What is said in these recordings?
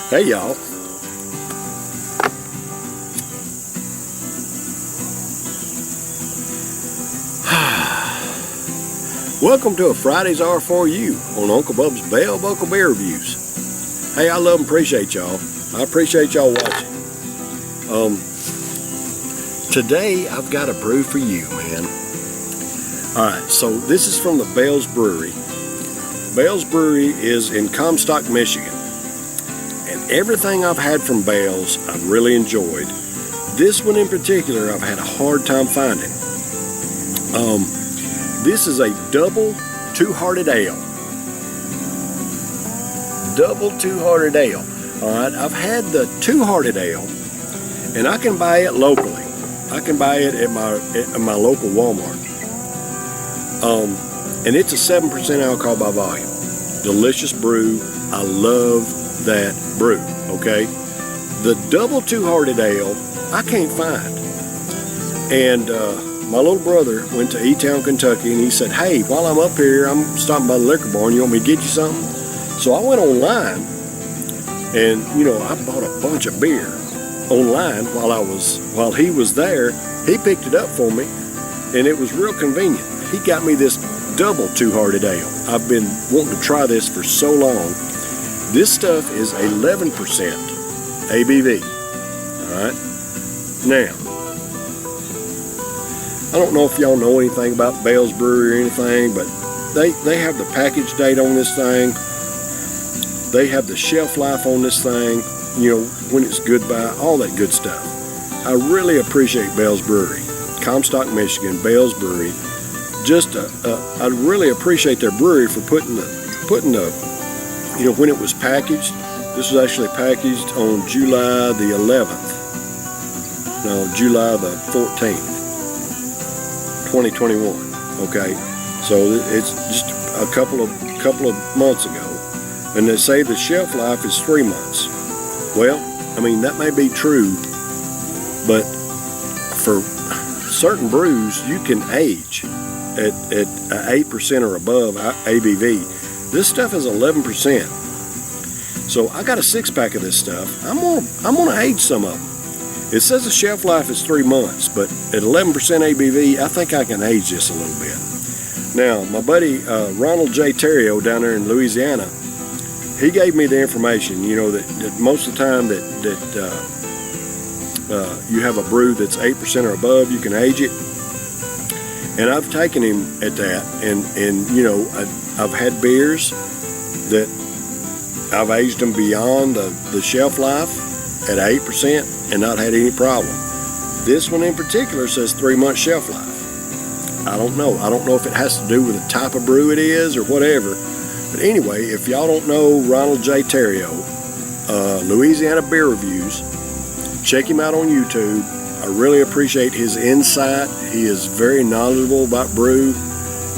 Hey y'all. Welcome to a Friday's R4U on Uncle Bub's Bell Buckle Beer Reviews. Hey, I love and appreciate y'all. I appreciate y'all watching. Today I've got a brew for you, man. Alright, so this is from the Bell's Brewery. Bell's Brewery is in Comstock, Michigan. And everything I've had from Bell's I've really enjoyed. This one in particular I've had a hard time finding. This is a double two-hearted ale. Double two-hearted ale. Alright, I've had the two-hearted ale, and I can buy it locally. I can buy it at my local Walmart. And it's a 7% alcohol by volume. Delicious brew. I love that brew, okay? The double two-hearted ale, I can't find. And my little brother went to E-Town, Kentucky, and he said, hey, while I'm up here, I'm stopping by the liquor barn. You want me to get you something? So I went online, and, you know, I bought a bunch of beer online while he was there. He picked it up for me, and it was real convenient. He got me this double two-hearted ale. I've been wanting to try this for so long. This stuff is 11% ABV. All right. Now, I don't know if y'all know anything about Bell's Brewery or anything, but they have the package date on this thing. They have the shelf life on this thing, you know, when it's good by, all that good stuff. I really appreciate Bell's Brewery. Comstock, Michigan, Bell's Brewery. Just, I really appreciate their brewery for putting the, you know, when it was packaged. This was actually packaged on July the 11th. No, July the 14th. 2021. Okay, so it's just a couple of months ago, and they say the shelf life is 3 months. Well, I mean, that may be true, but for certain brews you can age at 8% or above ABV. This stuff is 11%. So I got a 6-pack of this stuff. I'm gonna age some of them. It says the shelf life is 3 months, but at 11% ABV, I think I can age this a little bit. Now, my buddy Ronald J. Terrio down there in Louisiana, he gave me the information, you know, that most of the time that you have a brew that's 8% or above, you can age it. And I've taken him at that, and you know, I've had beers that I've aged them beyond the shelf life at 8% and not had any problem. This one in particular says 3 month shelf life. I don't know. I don't know if it has to do with the type of brew it is or whatever. But anyway, if y'all don't know Ronald J. Terrio, Louisiana Beer Reviews, check him out on YouTube. I really appreciate his insight. He is very knowledgeable about brew,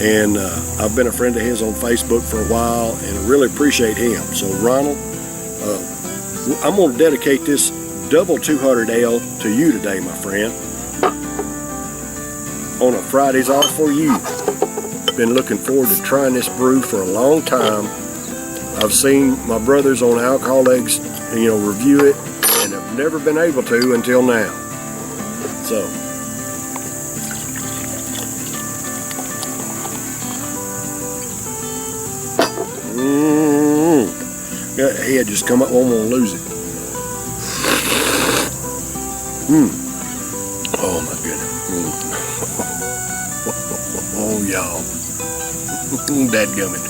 and I've been a friend of his on Facebook for a while, and I really appreciate him. So Ronald, I'm going to dedicate this double two-hearted ale to you today, my friend, on a Friday's R4U. Been looking forward to trying this brew for a long time. I've seen my brothers on Alcohol Eggs, you know, review it, and I've never been able to until now. So, that head just come up, I'm gonna lose it. Oh my goodness. Oh y'all. Dadgummit.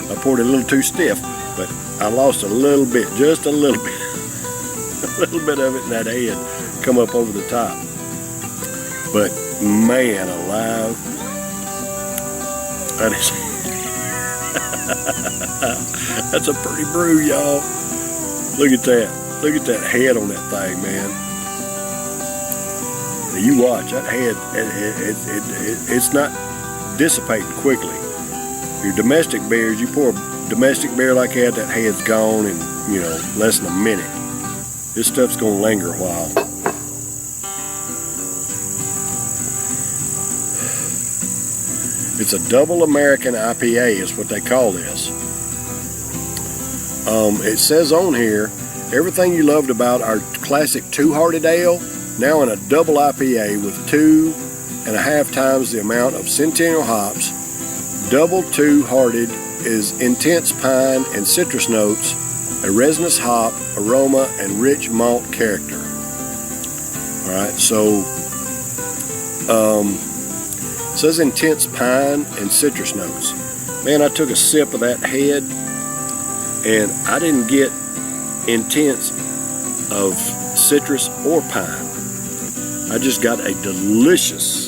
I poured it a little too stiff, but I lost a little bit, just a little bit. A little bit of it in that head come up over the top. But man alive. That is that's a pretty brew, y'all. Look at that. Look at that head on that thing, man. Now you watch that head. It's not dissipating quickly. Your domestic beers, you pour a domestic beer like that head's gone in, you know, less than a minute. This stuff's gonna linger a while. It's a double American IPA is what they call this. It says on here, everything you loved about our classic two-hearted ale, now in a double IPA with 2.5 times the amount of Centennial hops. Double two-hearted is intense pine and citrus notes, a resinous hop aroma, and rich malt character. All right, so it says intense pine and citrus notes. Man, I took a sip of that head, and I didn't get intense of citrus or pine. I just got a delicious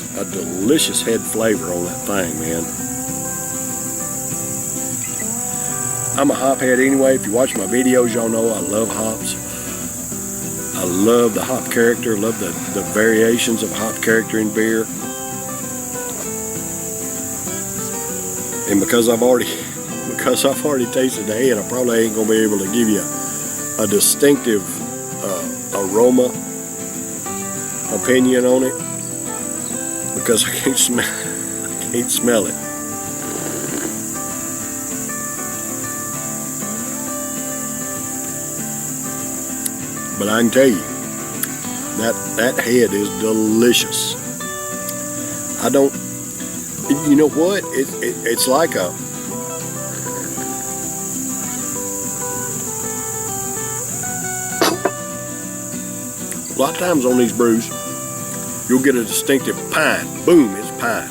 head flavor on that thing, man. I'm a hop head anyway. If you watch my videos, y'all know I love hops. I love the hop character, love the variations of hop character in beer. And because I've already tasted the head, I probably ain't gonna be able to give you a distinctive aroma opinion on it, because I can't smell it. But I can tell you that head is delicious. You know what? It's like a lot of times on these brews, you'll get a distinctive pine. Boom, it's pine.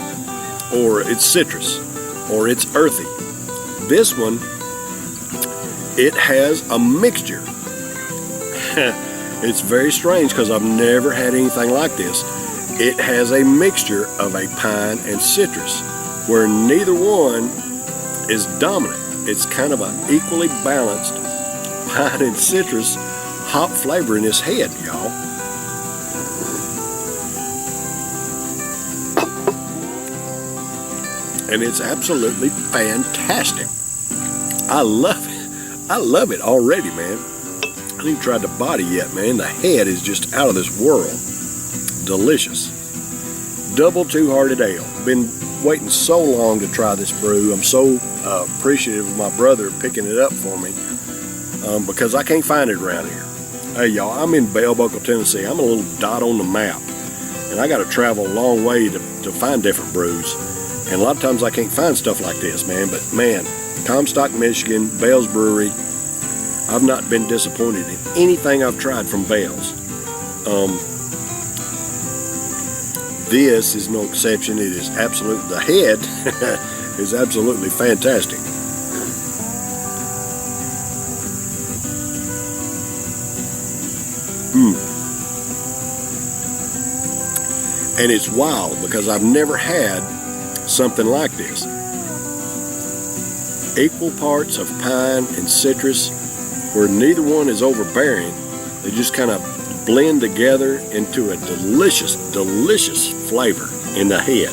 Or it's citrus. Or it's earthy. This one, it has a mixture. It's very strange because I've never had anything like this. It has a mixture of a pine and citrus, where neither one is dominant. It's kind of an equally balanced pine and citrus hop flavor in this head, y'all. And it's absolutely fantastic. I love it. I love it already, man. I haven't even tried the body yet, man. The head is just out of this world. Delicious. Double two-hearted ale. Been waiting so long to try this brew. I'm so appreciative of my brother picking it up for me, because I can't find it around here. Hey, y'all, I'm in Bell Buckle, Tennessee. I'm a little dot on the map, and I got to travel a long way to find different brews. And a lot of times I can't find stuff like this, man. But, man, Comstock, Michigan, Bell's Brewery, I've not been disappointed in anything I've tried from Bell's. This is no exception. It is absolute. The head is absolutely fantastic. And it's wild because I've never had something like this. Equal parts of pine and citrus, where neither one is overbearing. They just kind of blend together into a delicious flavor in the head.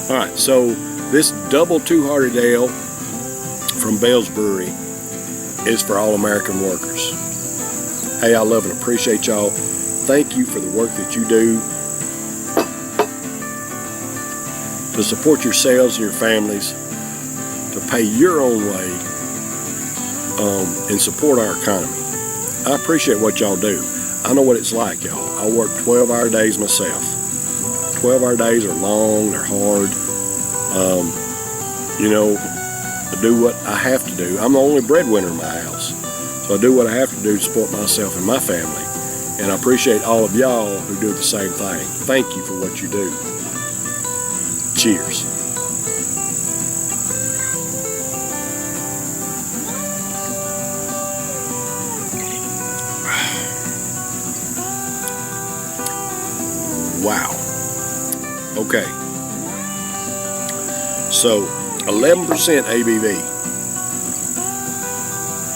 All right, so this double two-hearted ale from Bell's Brewery is for all American workers. Hey, I love and appreciate y'all. Thank you for the work that you do to support yourselves and your families, to pay your own way, and support our economy. I appreciate what y'all do. I know what it's like, y'all. I work 12-hour days myself. 12-hour days are long, they're hard. You know, I do what I have to do. I'm the only breadwinner in my house. So I do what I have to do to support myself and my family. And I appreciate all of y'all who do the same thing. Thank you for what you do. Cheers. Wow. Okay. So 11% ABV.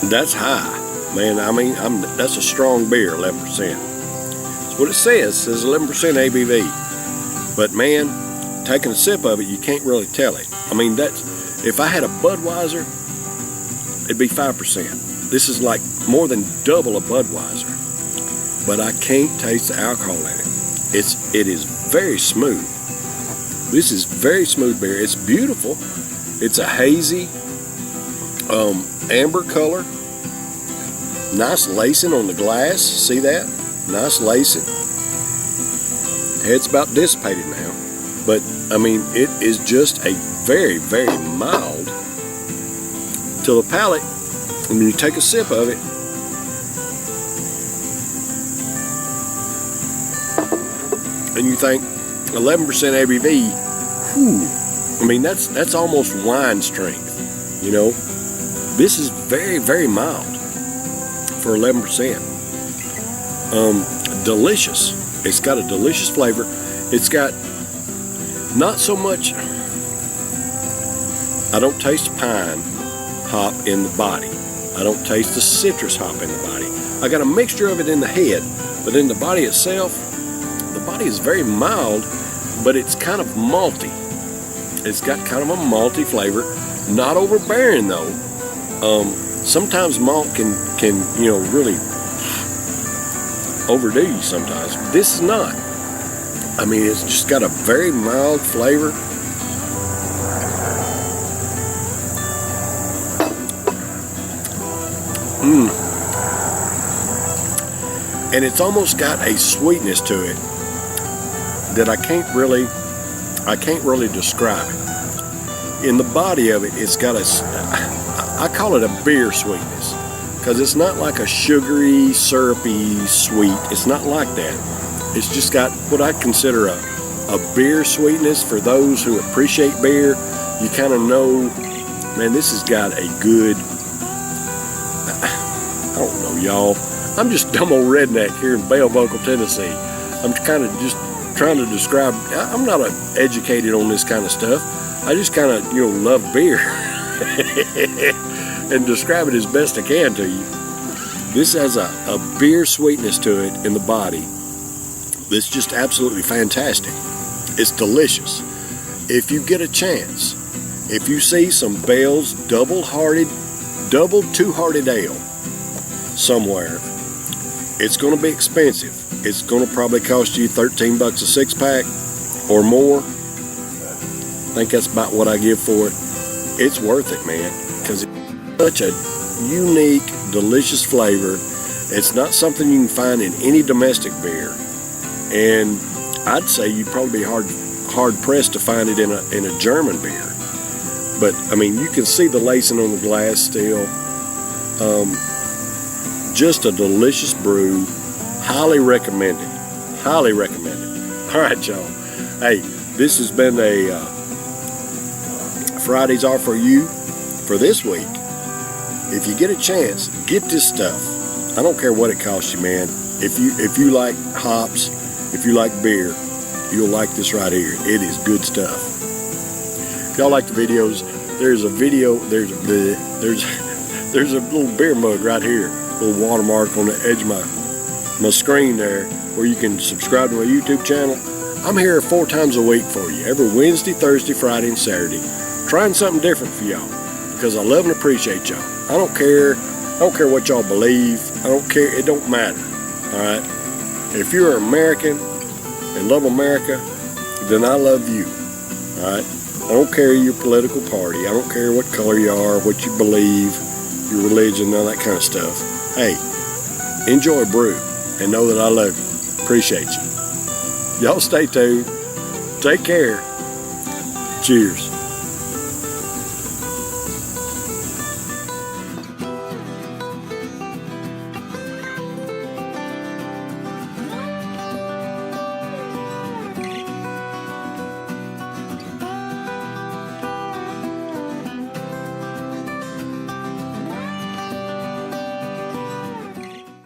That's high, man. I mean, that's a strong beer. 11%. That's what it says. It says 11% ABV. But man, taking a sip of it, you can't really tell it. I mean, if I had a Budweiser, it'd be 5%. This is like more than double a Budweiser. But I can't taste the alcohol in it. It is very smooth. This is very smooth beer. It's beautiful. It's a hazy amber color. Nice lacing on the glass. See that? Nice lacing. It's about dissipated now. But, I mean, it is just a very, very mild to the palate. And when you take a sip of it, and you think 11% ABV, whew, I mean, that's almost wine strength, you know. This is very, very mild for 11%. Delicious. It's got a delicious flavor. It's got not so much, I don't taste pine hop in the body. I don't taste the citrus hop in the body. I got a mixture of it in the head, but in the body itself, the body is very mild, but it's kind of malty. It's got kind of a malty flavor, not overbearing though. Sometimes malt can you know, really overdo you sometimes. This is not. I mean, it's just got a very mild flavor. And it's almost got a sweetness to it that I can't really describe it. In the body of it, it's got I call it a beer sweetness, because it's not like a sugary, syrupy sweet. It's not like that. It's just got what I consider a beer sweetness. For those who appreciate beer, you kind of know, man, this has got a good, I don't know, y'all. I'm just a dumb old redneck here in Bell Buckle, Tennessee. I'm kind of just trying to describe. I'm not educated on this kind of stuff. I just kind of, you know, love beer and describe it as best I can to you. This has a beer sweetness to it in the body that's just absolutely fantastic. It's delicious. If you get a chance, if you see some Bell's double two-hearted ale somewhere, it's going to be expensive. It's going to probably cost you $13 a six-pack or more. I think that's about what I give for it. It's worth it, man, because it's such a unique, delicious flavor. It's not something you can find in any domestic beer, and I'd say you'd probably be hard pressed to find it in a German beer. But I mean, you can see the lacing on the glass still. Just a delicious brew. Highly recommended. Highly recommended. All right, y'all. Hey, this has been a Friday's R4U for this week. If you get a chance, get this stuff. I don't care what it costs you, man. If you like hops, if you like beer, you'll like this right here. It is good stuff. If y'all like the videos, there's a little beer mug right here, a little watermark on the edge of my screen there, where you can subscribe to my YouTube channel. I'm here 4 times a week for you, every Wednesday, Thursday, Friday, and Saturday, trying something different for y'all, because I love and appreciate y'all. I don't care what y'all believe. I don't care. It don't matter. All right. If you're American and love America, then I love you. All right. I don't care your political party. I don't care what color you are, what you believe, your religion, none of that kind of stuff. Hey, enjoy a brew and know that I love you. Appreciate you. Y'all stay tuned. Take care. Cheers.